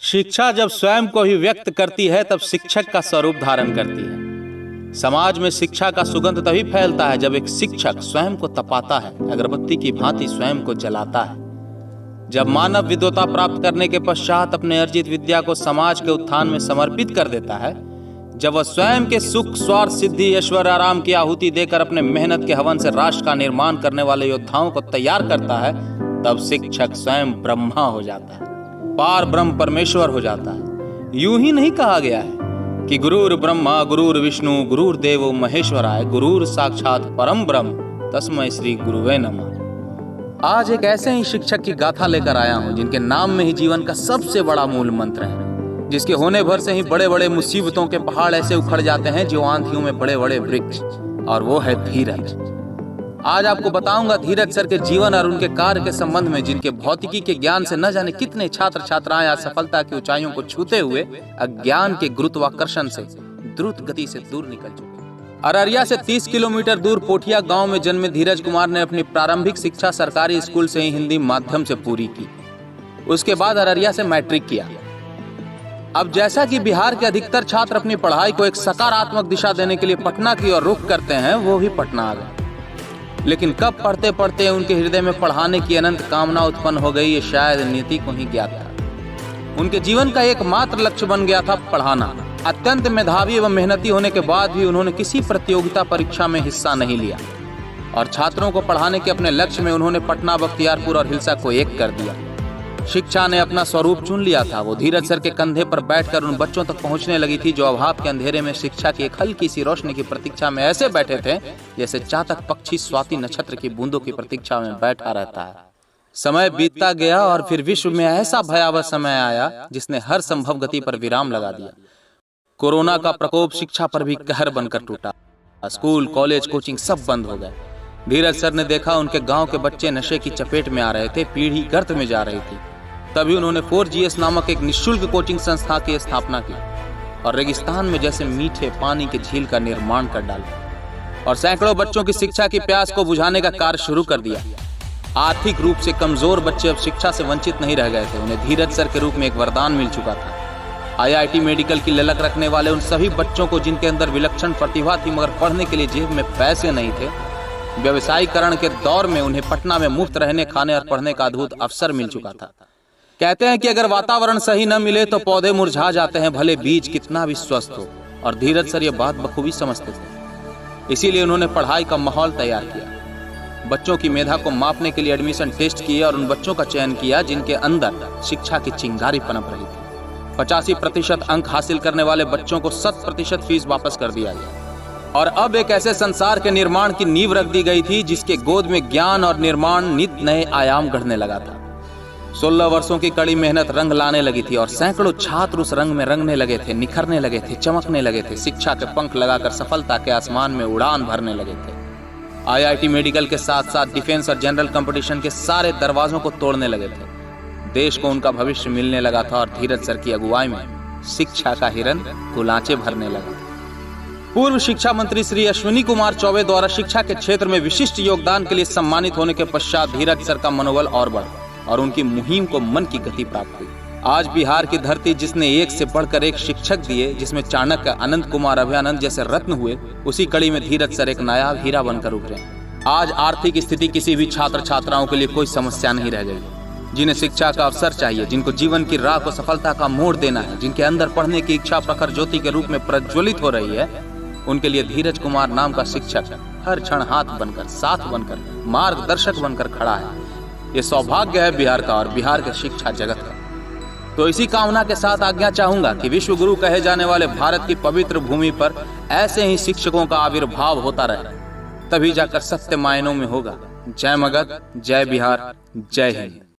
शिक्षा जब स्वयं को ही व्यक्त करती है तब शिक्षक का स्वरूप धारण करती है। समाज में शिक्षा का सुगंध तभी फैलता है जब एक शिक्षक स्वयं को तपाता है, अगरबत्ती की भांति स्वयं को जलाता है। जब मानव विद्वता प्राप्त करने के पश्चात अपने अर्जित विद्या को समाज के उत्थान में समर्पित कर देता है, जब वह स्वयं के सुख, स्वार्थ, सिद्धि, ऐश्वर्य, आराम की आहुति देकर अपने मेहनत के हवन से राष्ट्र का निर्माण करने वाले योद्धाओं को तैयार करता है, तब शिक्षक स्वयं ब्रह्मा हो जाता है, पार ब्रह्म परमेश्वर हो जाता है। यूं ही नहीं कहा गया है कि गुरुर ब्रह्मा गुरुर विष्णु गुरुर देवो महेश्वराय गुरुर साक्षात परम ब्रह्म तस्मै श्री गुरुवे नमः। आज एक ऐसे ही शिक्षक की गाथा लेकर आया हूं जिनके नाम में ही जीवन का सबसे बड़ा मूल मंत्र है, जिसके होने भर से ही बड़े बड़े मुसीबतों के पहाड़ ऐसे उखड़ जाते हैं जो आंधियों में बड़े बड़े वृक्ष, और वो है धीरज। आज आपको बताऊंगा धीरज सर के जीवन और उनके कार्य के संबंध में, जिनके भौतिकी के ज्ञान से न जाने कितने छात्र छात्राएं आज सफलता की ऊंचाइयों को छूते हुए अज्ञान के गुरुत्वाकर्षण से द्रुत गति से दूर निकल चुके। अररिया से 30 किलोमीटर दूर पोठिया गांव में जन्मे धीरज कुमार ने अपनी प्रारंभिक शिक्षा सरकारी स्कूल से ही हिंदी माध्यम से पूरी की। उसके बाद अररिया से मैट्रिक किया। अब जैसा कि बिहार के अधिकतर छात्र अपनी पढ़ाई को एक सकारात्मक दिशा देने के लिए पटना की ओर रुख करते हैं, वो भी पटना आ गए। लेकिन कब पढ़ते पढ़ते उनके हृदय में पढ़ाने की अनंत कामना उत्पन्न हो गई, ये शायद नीति को ही ज्ञात था। उनके जीवन का एकमात्र लक्ष्य बन गया था पढ़ाना। अत्यंत मेधावी एवं मेहनती होने के बाद भी उन्होंने किसी प्रतियोगिता परीक्षा में हिस्सा नहीं लिया और छात्रों को पढ़ाने के अपने लक्ष्य में उन्होंने पटना, बख्तियारपुर और हिलसा को एक कर दिया। शिक्षा ने अपना स्वरूप चुन लिया था। वो धीरज सर के कंधे पर बैठकर उन बच्चों तक पहुंचने लगी थी जो अभाव के अंधेरे में शिक्षा की एक हल्की सी रोशनी की प्रतीक्षा में ऐसे बैठे थे जैसे चातक पक्षी स्वाति नक्षत्र की बूंदों की प्रतीक्षा में बैठा रहता है। समय बीतता गया और फिर विश्व में ऐसा भयावह समय आया जिसने हर संभव गति पर विराम लगा दिया। कोरोना का प्रकोप शिक्षा पर भी कहर बनकर टूटा। स्कूल, कॉलेज, कोचिंग सब बंद हो गए। धीरज सर ने देखा उनके गाँव के बच्चे नशे की चपेट में आ रहे थे, पीढ़ी गर्त में जा रही थी। तभी उन्होंने 4GS नामक एक निःशुल्क कोचिंग संस्था की स्थापना की और रेगिस्तान में जैसे मीठे पानी के झील का निर्माण कर डाला और सैकड़ों बच्चों की शिक्षा की प्यास को बुझाने का कार्य शुरू कर दिया। आर्थिक रूप से कमजोर बच्चे अब शिक्षा से वंचित नहीं रह गए थे। उन्हें धीरज सर के रूप में एक वरदान मिल चुका था। IIT मेडिकल की ललक रखने वाले उन सभी बच्चों को जिनके अंदर विलक्षण प्रतिभा थी मगर पढ़ने के लिए जेब में पैसे नहीं थे, व्यवसायीकरण के दौर में उन्हें पटना में मुफ्त रहने, खाने और पढ़ने का अद्भुत अवसर मिल चुका था। कहते हैं कि अगर वातावरण सही न मिले तो पौधे मुरझा जाते हैं, भले बीज कितना भी स्वस्थ हो, और धीरज सर ये बात बखूबी समझते थे। इसीलिए उन्होंने पढ़ाई का माहौल तैयार किया। बच्चों की मेधा को मापने के लिए एडमिशन टेस्ट किए और उन बच्चों का चयन किया जिनके अंदर शिक्षा की चिंगारी पनप रही थी। 85% अंक हासिल करने वाले बच्चों को 100% फीस वापस कर दिया गया और अब एक ऐसे संसार के निर्माण की नींव रख दी गई थी जिसके गोद में ज्ञान और निर्माण नित नए आयाम गढ़ने लगा था। 16 वर्षों की कड़ी मेहनत रंग लाने लगी थी और सैकड़ों छात्र उस रंग में रंगने लगे थे, निखरने लगे थे, चमकने लगे थे, शिक्षा के पंख लगाकर सफलता के आसमान में उड़ान भरने लगे थे। IIT मेडिकल के साथ साथ डिफेंस और जनरल कंपटीशन के सारे दरवाजों को तोड़ने लगे थे। देश को उनका भविष्य मिलने लगा था और धीरज सर की अगुवाई में शिक्षा का हिरन कुलांचे भरने लगा। पूर्व शिक्षा मंत्री श्री अश्विनी कुमार चौबे द्वारा शिक्षा के क्षेत्र में विशिष्ट योगदान के लिए सम्मानित होने के पश्चात धीरज सर का मनोबल और बढ़ा और उनकी मुहिम को मन की गति प्राप्त हुई। आज बिहार की धरती जिसने एक से बढ़कर एक शिक्षक दिए, जिसमें चाणक्य, अनंत कुमार, अभयानंद जैसे रत्न हुए, उसी कड़ी में धीरज सर एक नायाब हीरा बनकर उभरे। आज आर्थिक स्थिति किसी भी छात्र छात्राओं के लिए कोई समस्या नहीं रह गई। जिन्हें शिक्षा का अवसर चाहिए, जिनको जीवन की राह को सफलता का मोड़ देना है, जिनके अंदर पढ़ने की इच्छा प्रखर ज्योति के रूप में प्रज्वलित हो रही है, उनके लिए धीरज कुमार नाम का शिक्षक हर क्षण हाथ बनकर, साथ बनकर, मार्गदर्शक बनकर खड़ा है। ये सौभाग्य है बिहार का और बिहार के शिक्षा जगत का। तो इसी कामना के साथ आज्ञा चाहूंगा कि विश्व गुरु कहे जाने वाले भारत की पवित्र भूमि पर ऐसे ही शिक्षकों का आविर्भाव होता रहे, तभी जाकर सत्य मायनों में होगा। जय मगध, जय बिहार, जय हिंद।